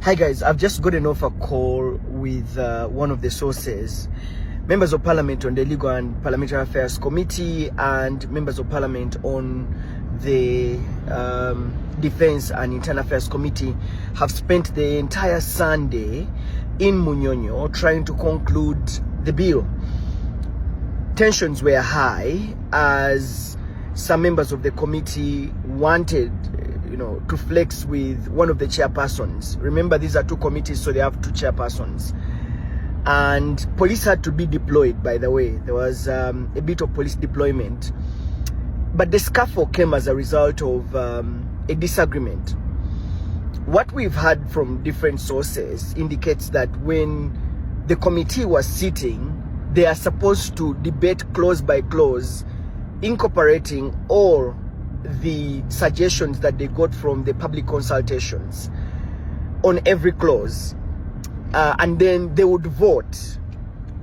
Hi guys, I've just gotten off a call with one of the sources, members of parliament on the Legal and Parliamentary Affairs Committee and members of parliament on the Defense and Internal Affairs Committee have spent the entire Sunday in Munyonyo trying to conclude the bill. Tensions were high as some members of the committee wanted to flex with one of the chairpersons. Remember, these are two committees, so they have two chairpersons. And police had to be deployed, by the way. There was a bit of police deployment. But the scuffle came as a result of a disagreement. What we've heard from different sources indicates that when the committee was sitting, they are supposed to debate clause by clause, incorporating all the suggestions that they got from the public consultations on every clause, and then they would vote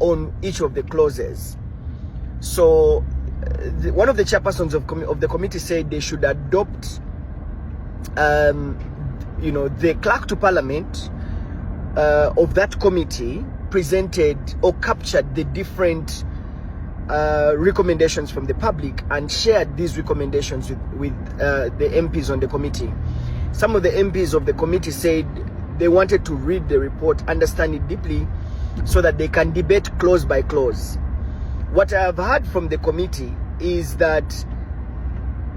on each of the clauses. So one of the chairpersons of the committee said they should adopt the clerk to parliament of that committee presented or captured the different recommendations from the public and shared these recommendations with the MPs on the committee. Some of the MPs of the committee said they wanted to read the report, understand it deeply, so that they can debate clause by clause. What I have heard from the committee is that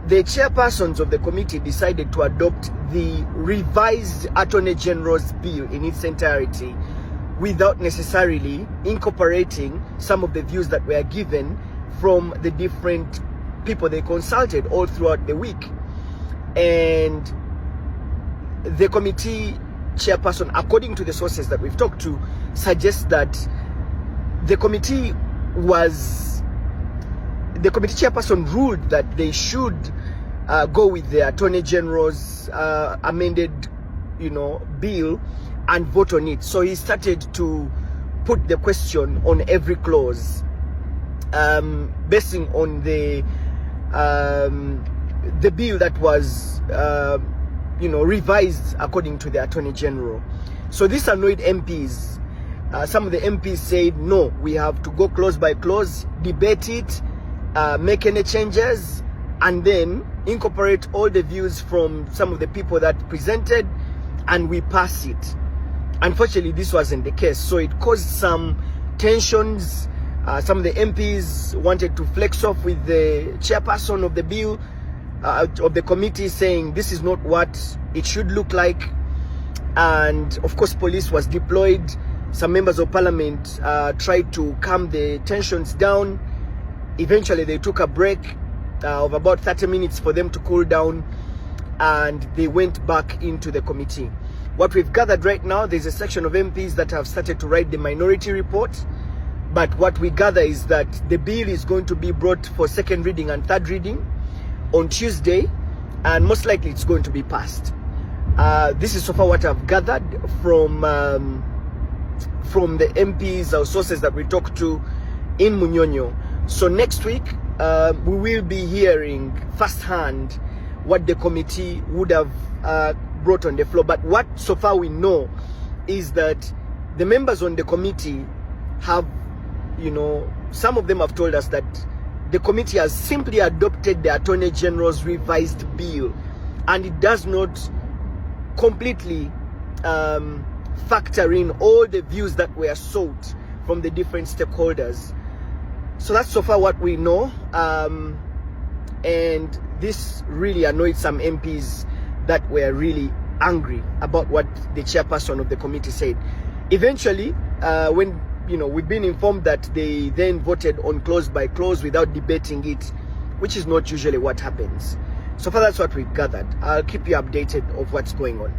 the chairpersons of the committee decided to adopt the revised Attorney General's bill in its entirety, without necessarily incorporating some of the views that were given from the different people they consulted all throughout the week. And the committee chairperson, according to the sources that we've talked to, suggests that the committee chairperson ruled that they should go with the Attorney General's amended bill and vote on it. So he started to put the question on every clause, basing on the bill that was revised according to the Attorney General. So this annoyed MPs. Some of the MPs said, no, we have to go clause by clause, debate it, make any changes, and then incorporate all the views from some of the people that presented, and we pass it. Unfortunately, this wasn't the case, so it caused some tensions. Some of the MPs wanted to flex off with the chairperson of the bill, of the committee, saying this is not what it should look like. And of course, police was deployed. Some members of parliament tried to calm the tensions down. Eventually, they took a break of about 30 minutes for them to cool down, and they went back into the committee. What we've gathered right now, there's a section of MPs that have started to write the minority report. But what we gather is that the bill is going to be brought for second reading and third reading on Tuesday, and most likely it's going to be passed. This is so far what I've gathered from the MPs or sources that we talked to in Munyonyo. So next week, we will be hearing firsthand what the committee would have brought on the floor. But what so far we know is that the members on the committee have, some of them have told us that the committee has simply adopted the Attorney General's revised bill, and it does not completely factor in all the views that were sought from the different stakeholders. So that's so far what we know, and this really annoyed some MPs that were really angry about what the chairperson of the committee said. Eventually, when we've been informed that they then voted on clause by clause without debating it, which is not usually what happens. So far, that's what we've gathered. I'll keep you updated of what's going on.